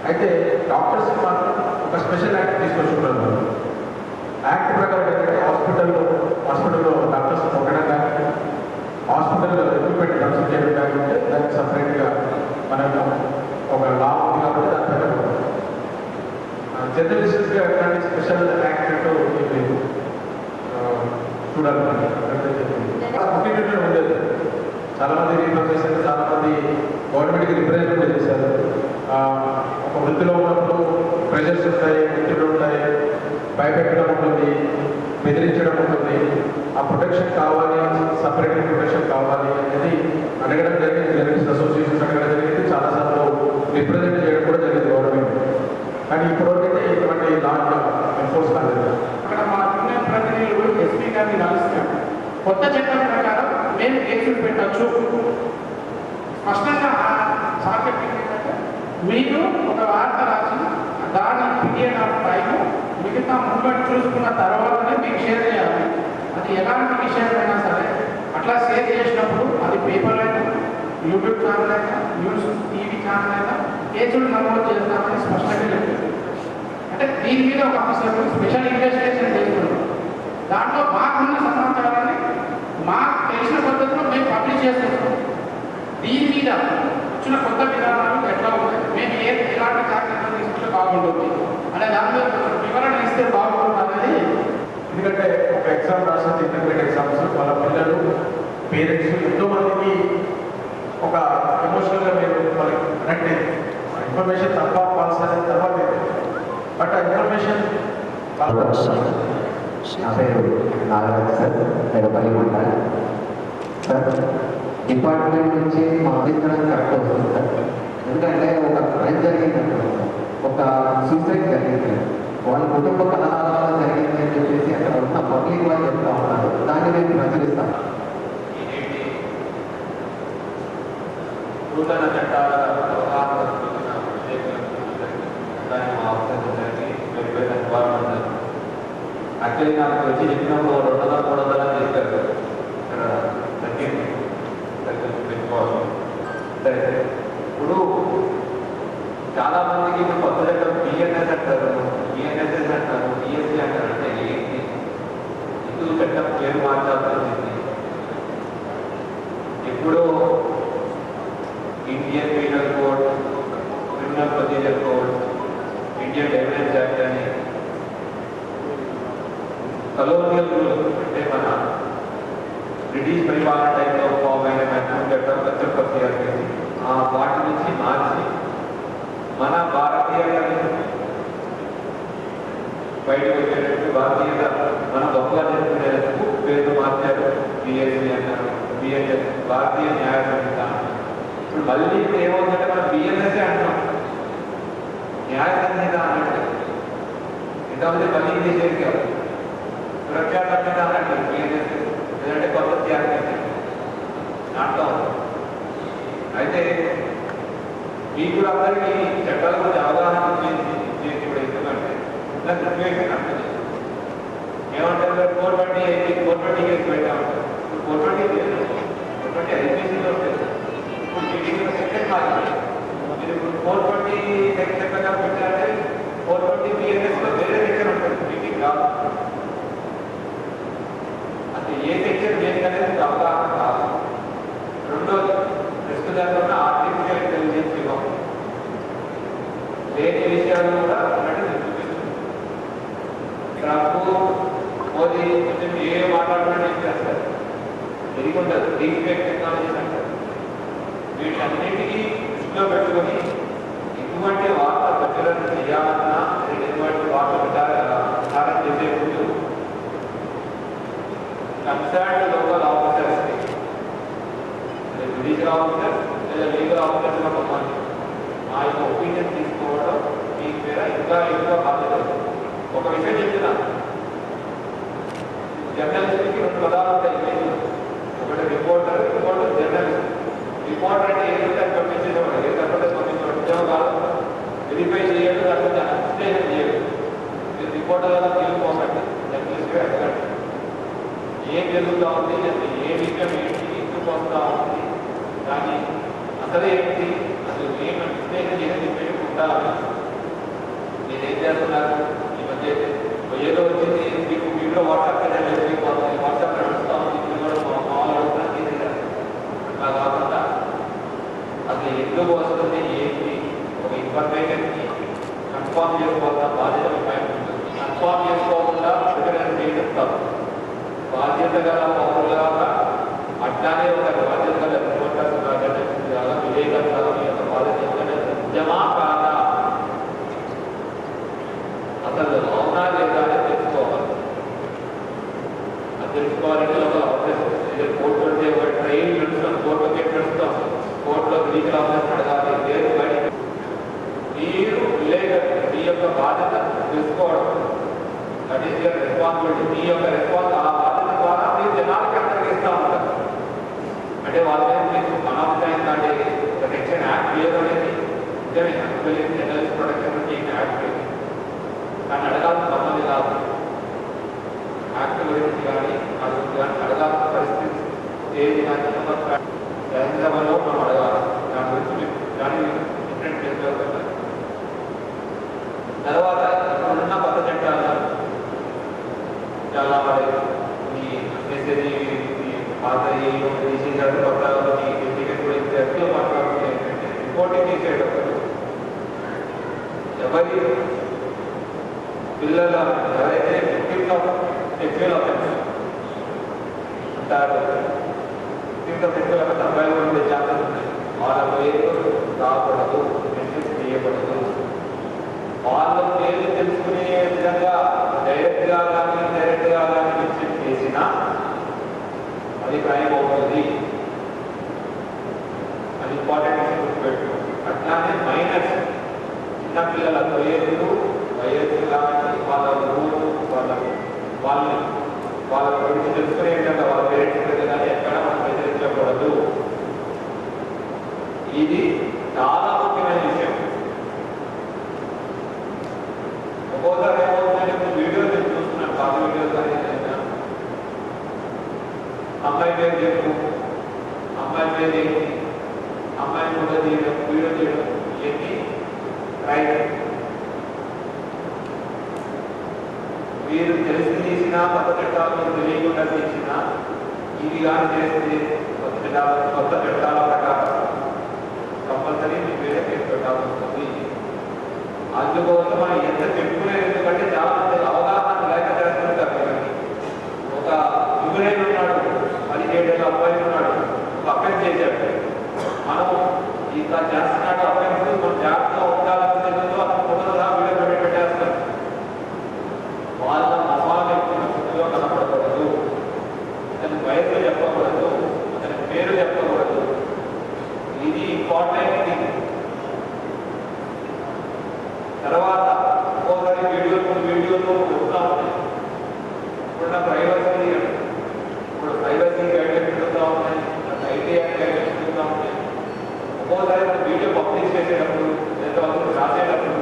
అయితే డాక్టర్స్ మాత్రం ఒక స్పెషల్ యాక్ట్ తీసుకొచ్చుకుంటారు. యాక్ట్ ప్రకారం ఏంటంటే హాస్పిటల్లో డాక్టర్స్ ఉండడం కానీ హాస్పిటల్లో ఎక్విప్మెంట్ కన్సల్ట్ చేయడం కానీ ఉంటే దానికి సపరేట్గా స్పెషల్ యాక్ట్ అంటూ లేదు చూడాలి. ఉండేది చాలామంది రీఫర్ చేశారు, చాలామంది గవర్నమెంట్కి రిప్రజెంటేటివ్ చేశారు. ఒక వృత్తిలో ఉన్నప్పుడు ప్రెషర్స్ ఉంటాయి, ఒత్తిళ్ళు ఉంటాయి, భయపెట్టడం ఉంటుంది, బెదిరించడం ఉంటుంది. ఆ ప్రొటెక్షన్ కావాలి, సపరేట్ ప్రొటెక్షన్ కావాలి అనేది అడగడం జరిగింది. జర్నలిస్ట్ అసోసియేషన్స్ అడగడం జరిగింది, చాలాసార్లు రిప్రజెంట్ చేయడం కూడా జరిగింది గవర్నమెంట్. కానీ ఇప్పటివరకైతే ఇటువంటి లా ఎన్ఫోర్స్ కాలేదు. అక్కడ మా యూనియన్ ప్రతినిధులు ఎస్పీ గారిని కలుస్తాం. కొత్త చట్టం ప్రకారం మేము కేసులు పెట్టచ్చు. స్పష్టంగా సాకెట్ ఏంటంటే మీరు ఒక వార్త రాసి దాని పీరియడ్ ఆఫ్ టైం మిగతా మూమెంట్ చూసుకున్న తర్వాతనే మీకు షేర్ చేయాలి. అది ఎలాంటి విషయమైనా సరే అట్లా షేర్ చేసినప్పుడు అది పేపర్ అయినా, యూట్యూబ్ ఛానల్ అయినా, న్యూస్ టీవీ ఛానల్ అయినా కేసులు నమోదు చేస్తామని స్పష్టంగా చెప్పింది. అంటే దీని మీద ఒక ఆఫీసర్ స్పెషల్ ఇన్వెస్టిగేషన్ చేస్తున్నారు. దాంట్లో మాకున్న సమాచారాన్ని మాకు తెలిసిన పద్ధతిలో మేము పబ్లిష్ చేస్తున్నాం. దీని మీద వచ్చిన కొత్త విధానాలు ఎట్లా ఉన్నాయి, మేము ఎలాంటి జాగ్రత్తలు తీసుకుంటే బాగుంటుంది అనే దాని మీద వివరణ ఇస్తే బాగుంటుంది అనేది. ఎందుకంటే ఒక ఎగ్జామ్ రాసిన ఇంటర్మీడియట్ ఎగ్జామ్స్ వాళ్ళ పిల్లలు, పేరెంట్స్ ఎంతోమందికి ఒక ఎమోషనల్గా మీరు వాళ్ళకి కనెక్ట్ అయింది. ఇన్ఫర్మేషన్ తప్ప ఫాల్స్ అనేది తర్వాత బట్ ఆ ఇన్ఫర్మేషన్ నా పేరు నాగరాజ్ సార్, నేను బలిమంట సార్. డిపార్ట్మెంట్ నుంచి మా అందించడం కరెక్ట్ వస్తుంది సార్. ఎందుకంటే ఒక క్రైమ్ జరిగింది, ఒక సూసైడ్ జరిగింది, వాళ్ళ కుటుంబ కలహాల జరిగింది అని చెప్పేసి అక్కడ ఉన్న పబ్లిక్ వాళ్ళు చెప్తా ఉన్నారు. దాన్ని మేము ప్రచురిస్తాం. నూతన చట్టాల అవగాహన దాన్ని మా ఆఫీసర్కి డిపార్ట్మెంట్ యాక్చువల్లీ నాకు వచ్చి చెప్పినప్పుడు 200-300 అని చెప్పారు. ఇక్కడ తగ్గింది పెట్టుకోవాలి. సరే, ఇప్పుడు చాలామందికి ఇప్పుడు కొత్త చట్టం బిఎన్ఎస్ అంటారు, బిఎన్ఎస్ఎస్ అంటారు, బిఎస్సీ అంటారు. అంటే ఏంటి? హిందూ చట్టం పేరు మార్చాల్సి వచ్చింది. ఎప్పుడో Indian penal code, criminal procedure code, Indian evidence act అని కలోనియల్ రూల్ అంటే మన బ్రిటిష్ పరిపాలన టైంలో ఫామ్ అయిన మ్యాక్సిమం చట్టం కచ్చపత్యాలు ఆ వాటి నుంచి మార్చి మన భారతీయ బయటకు వచ్చేటట్టు భారతీయత మన గొప్పగా చెప్పుకునేందుకు పేరు మార్చారు. బిఎస్సీ అన్నారు, బిఎన్ఎస్ భారతీయ న్యాయ సంహిత. ఇప్పుడు మళ్ళీ ఇప్పుడు ఏమవుతుందంటే మనం బిఎన్ఎస్ఏ అంటాం, న్యాయ సంహిత అన్నట్టు. ఇంతమంది మళ్ళీ చేసేది సురక్షా సంహిత అన్నట్టు బిఎన్ఎస్, లేదంటే కొత్త త్యాగం నాటం. అయితే మీకు అందరికీ చట్టాల గురించి అవగాహన చేసి ఇప్పుడు ఎందుకంటే ఉన్న సిచ్యువేషన్ అర్థం ఏమంటారు, 420 కేసు పెట్టామంటారు. ఇప్పుడు 420 ఐపీసీలో ఉంటుంది. ఇప్పుడు టీడీపీలో సెక్షన్ మారింది. మీరు ఇప్పుడు 420 సెక్షన్ ప్రకారం పెట్టారంటే 420 బిఎన్ఎస్లో వేరే సెక్షన్ ఉంటుంది, టీడీపీ కాదు. అంటే ఏ సెక్షన్ దేనికి అనేది అవగాహన కాదు. రెండోది ప్రస్తుతం ఉన్న ఆర్టిఫిషియల్ ఇంటెలిజెన్స్ ఇవ్వం లేని విషయాలు కూడా ఉన్నట్టు చూపిస్తుంది. ట్రంప్, మోదీ కొంచెం ఏ మాట్లాడుతున్నట్టు ఏం చేస్తారు, ఎదిగి ఉండదు. డీప్ ఫేక్ టెక్నాలజీస్ అంటారు. వీటన్నిటికీ దృష్టిలో పెట్టుకొని ఎటువంటి వార్త ప్రచురణ చేయాలన్నా, ఎటువంటి వార్త ప్రచారం చేసే ముందు concern local officers, judicial officer లేదా లీగల్ ఆఫీసర్గా మమ్మల్ని మా యొక్క ఒపీనియన్ తీసుకోవడం మీ పేర ఇంకా ఎక్కువ బాధ్యత. ఒక విషయం చెప్తున్నా, జర్నలిస్ట్కి 2 పదాలు ఉంటాయి. ఒకటి రిపోర్టర్, ఇంకోటి జర్నలిస్ట్. రిపోర్టర్ అంటే ఏదైతే పంపించేవాడు, ఏ తప్పకుండా పంపించేవాడు, ఉద్యోగాలు వెరిఫై చేయడం, లేకపోతే విశ్లేషణ చేయడం. మీరు రిపోర్టర్ కదా తెలుసుకోకండి, జర్నలిస్ట్గా ఎదగండి. ఏం జరుగుతూ ఉంది, ఏ విషయం ఏంటి, ఎందుకు వస్తూ ఉంది, కానీ అసలు ఏంటి, అసలు ఏమి విశ్లేషణ చేసి పెట్టుకుంటారు. మీరేం చేస్తున్నారు ఈ మధ్య ఏదో వచ్చింది మీకు వీడియో వాట్సాప్ వాట్సాప్ నడుస్తూ ఉంది, కూడా మామూలు అడుగుతున్నారు. అలా కాకుండా అసలు ఎందుకు వస్తుంది ఏంటి, ఒక ఇన్ఫర్మేషన్కి కన్ఫర్మ్ చేసుకోవాల్సిన బాధ్యత పైన ఉంటుంది. కన్ఫామ్ చేసుకోకుండా ప్రిపరేషన్ చేయడం కాదు. బాధ్యత గల పౌరులుగా అట్లానే ఒక బాధ్యత గల రిపోర్టర్స్ విలేకరుల యొక్క బాధ్యత నిజమా కాదా అసలు అవునా లేదా అని తెలుసుకోవాలి. అది తెలుసుకోవాలంటే ఒక అవకాశం కోర్టు అంటే ఒక ట్రైన్ నడుస్తాం, కోర్టు కేసు నడుస్తాం, కోర్టులో లీగల్ ఆఫీసర్ అడగాలి. లేదు బయట మీరు విలేకరు మీ యొక్క బాధ్యత తెలుసుకోవడం, దట్ ఈస్ యువర్ రెస్పాన్సిబిలిటీ. మీ యొక్క రెస్పాన్స్ ఆ బాధ్యత ద్వారా మీరు జనాలకి అందరికీ ఉంటారు. అంటే వాళ్ళ మీద మీకు అనాథమైన అంటే ప్రొటెక్షన్ యాక్ట్ లేదు అనేది నిజమే. జర్నలిస్ట్ ప్రొటెక్షన్ యాక్ట్ లేదు, కానీ అడగాల్సిన సంబంధం కాదు. యాక్ట్ గురించి కానీ అడుగుతుంది కానీ అడగాల్సిన పరిస్థితి ఏది కానీ సభలో మనం అడగాలి. దాని గురించి దాన్ని డిఫరెంట్ ప్లేస్లో పెట్టాలి. తర్వాత ఇప్పుడున్న కొత్త చట్టాలు చాలా ఈ మెసేజ్ పాత చేసేసారు, కొత్త టికెట్ కూడా ఇచ్చారు. మాట్లాడుతుంది ఏంటంటే రిపోర్టింగ్ చేసేటప్పుడు ఎవరి పిల్లల ఎవరైతే విక్టిమ్స్ ఆఫ్ సెక్చువల్ అఫెన్స్ అంటారు, విక్టిమ్స్ ఆఫ్ సెక్చువల్ అఫెన్స్ అబ్బాయిలు ఉండే ఛాన్సెస్ ఉన్నాయి. వాళ్ళ పేరు రాకూడదు, మెసేజ్ చేయకూడదు. వాళ్ళ పేరు తెలుసుకునే విధంగా డైరెక్ట్గా కానీ ఇండైరెక్ట్గా కానీ మెసేజ్ చేసినా అది క్రైమ్ అవుతుంది. అది ఇంపార్టెంట్ గుర్తుపెట్టు. అట్లానే మైనర్స్ చిన్నపిల్లల పేర్లు వయస్సు కానీ వాళ్ళ ఊరు వాళ్ళ గురించి తెలుసుకునే విధంగా వాళ్ళ పేరెంట్స్ కానీ ఎక్కడ మనం బెదిరించకూడదు. ఇది చాలా ముఖ్యమైన విషయం. ఒక్కోసారి ఏమవుతుందంటే వీడియోలు నేను చూస్తున్నాను, పాత వీడియోలు కానీ అమ్మాయి పేరు చెప్పు, అమ్మాయి పేరు ఏంటి, అమ్మాయిని కూడా తీయడం, వీడియో చేయడం, ఇవన్నీ రైట్. మీరు తెలిసి తీసినా కొత్త చట్టాలను తెలియకుండా తీసినా ఇది కానీ చేస్తే కొత్త చట్టాల ప్రకారం కంపల్సరీ మీ పేరే కేసు పెట్టాల్సి వస్తుంది. అందుకోసం మనం ఎంత చెప్పుకునేది, ఎందుకంటే చాలా మంది అవగాహన లేక చేస్తుంటారు. ఒక యువనేడు ఉన్నాడు, 17 ఏళ్ళ అబ్బాయి ఉన్నాడు, ఒక అఫెన్స్ చేశాడు. మనం ఇంకా చేస్తున్నాడు అఫెన్స్, మనం జాగ్రత్తగా ఉండాలని తెలుసు. అతను మొదలుగా వీడియో పెట్టేస్తాం. వాళ్ళ మొహాలు స్థితిలో కనపడకూడదు, అతని వయసు చెప్పకూడదు, అతని పేరు చెప్పకూడదు. ఇది ఇంపార్టెంట్ థింగ్. తర్వాత ఒక్కోసారి వీడియోలో వస్తూ ఉంటాయి. ఇప్పుడున్న ప్రైవసీ గైడ్లైన్స్ పెడుతూ ఉన్నాయి, ఐటీ యాక్ట్ గైడ్లైన్స్ పెడుతూ ఉన్నాయి. ఒక్కోసారి మనం వీడియో పబ్లిష్ చేసేటప్పుడు లేదా వాళ్ళు రాసేటప్పుడు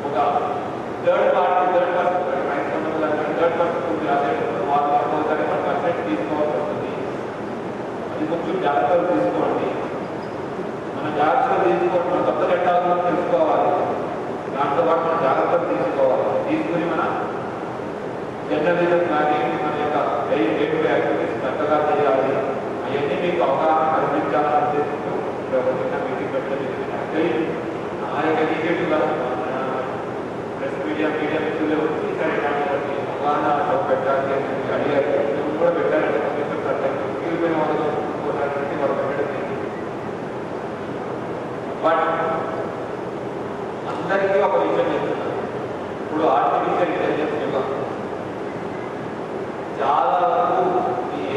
ఒక థర్డ్ పర్సన్ రాసేటప్పుడు వాళ్ళు ఒక్కోసారి మన కన్సెంట్ తీసుకోవాల్సి వస్తుంది. అది కొంచెం జాగ్రత్తలు తీసుకోండి. మన జాగ్రత్తలు తీసుకోండి. మన కొత్త చట్టాలను తెలుసుకోవాలి, దాంతో పాటు మన జాగ్రత్తలు తీసుకోవాలి. తీసుకుని మన జర్నలిజం కానీ మన యొక్క డే టు డే యాక్టివిటీస్ చక్కగా చేయాలి. అవన్నీ మీకు అవగాహన కల్పించాలని ఉద్దేశంతో చిన్న మీటింగ్ పెట్టడం జరిగింది. ఆ యొక్క ఇనిషియేటివ్ ప్రెస్ మీడియా మిత్రులే వచ్చి సరే అవగాహన పెట్టాలి అని అడిగారు. కూడా పెట్టారంటే మిగిలిపోయిన వాళ్ళు ఇంకోసారి వాళ్ళు పెట్టడం. బట్ అందరికీ ఒక విషయం చెప్తున్నారు. ఇప్పుడు ఆర్టిఫిషియల్ ఇంటెలిజెన్స్ యుగం చాలా వరకు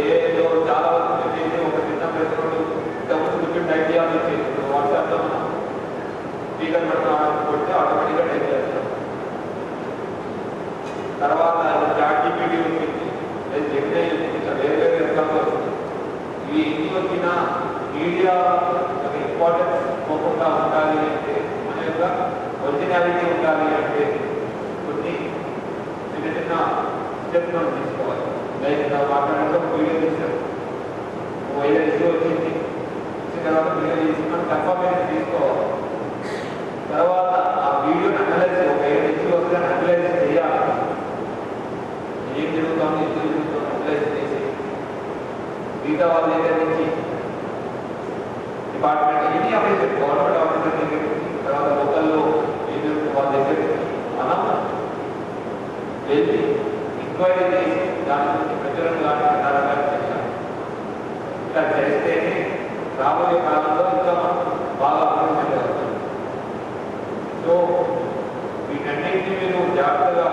ఏదో చాలా వరకు చేసి ఒక చిన్న ప్రశ్నలు ఇంతకుముందు టైప్ చేయాలని చేసి వాట్సాప్లో మనం స్పీకర్ కొడితే ఆటోమేటిక్గా టైప్ చేస్తాం. తర్వాత చాట్ జీపీటీ వచ్చింది, జెమినీ వచ్చింది, ఇంకా వేరే వేరే రకాలు వచ్చింది. ఇవి ఎన్ని వచ్చినా మీడియా ఇంపార్టెన్స్ పోకుండా ఉండాలి అంటే, మన యొక్క ఒరిజినాలిటీ ఉండాలి అంటే కొన్ని చిన్న చిన్న స్టెప్స్ మనం తీసుకోవాలి. లైక్ మాట్లాడటం వీడియో తీసారు, ఏదైనా ఇష్యూ వచ్చింది, వచ్చిన తర్వాత వీడియో తీసి మనం కన్ఫర్మేషన్ తీసుకోవాలి. తర్వాత ఆ వీడియోని అనలైజ్, ఒక ఏదైనా ఇష్యూ వస్తే అనలైజ్ చేయాలి. ఏం జరుగుతుంది, ఎందుకు జరుగుతుంది అనలైజ్ చేసి మిగతా వాళ్ళ దగ్గర నుంచి డిపార్ట్మెంట్ ఎన్ని ఆఫీసర్, గవర్నమెంట్ ఆఫీసర్ దగ్గర నుంచి, తర్వాత లోకల్లో ఏం జరుగుతుంది వాళ్ళ దగ్గర నుంచి మనం వెళ్ళి ఎంక్వైరీ చేసి దాని గురించి ప్రచురణ కానీ ప్రధానంగా చేశారు. ఇట్లా చేస్తేనే రాబోయే కాలంలో ఇంకా మనం బాగా అభివృద్ధి చెందగలుగుతాం. సో వీటన్నింటినీ మీరు జాగ్రత్తగా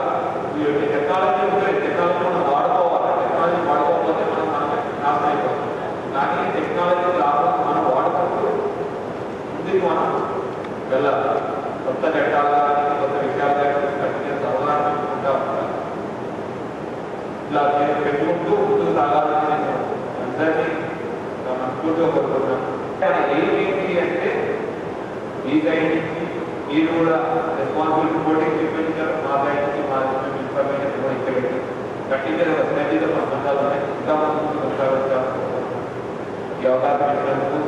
టెక్నాలజీ ఉంటుంది, టెక్నాలజీ మనం వాడుకోవాలి. టెక్నాలజీ వాడుకోకపోతే మనం నాశనం అయిపోతాం. కానీ టెక్నాలజీ లాభం మనం వాడుకుంటూ ముందుకు మనం వెళ్ళాలి. కొత్త చట్టాలు కానీ కొత్త విషయాలు కానీ కంటిన్యూస్ అవగాహన పెట్టుకుంటూ ఉంటాం. ఇలా నేను పెట్టుకుంటూ ముందుకు సాగాలని నేను అందరినీ మనస్ఫూర్తిగా కోరుకుంటున్నాను. ఏంటి అంటే ఈ సైడ్ నుంచి మీరు కూడా రెస్పాన్సిబుల్ రిపోర్టింగ్ చూపించారు, మా సైడ్ నుంచి మా ఇన్ఫర్మేషన్ కూడా ఇక్కడ గట్టిగా సంబంధాలు ఉన్నాయి. ఇంకా ముందు కొనసాగించాలి. ఈ అవకాశం ఇచ్చినందుకు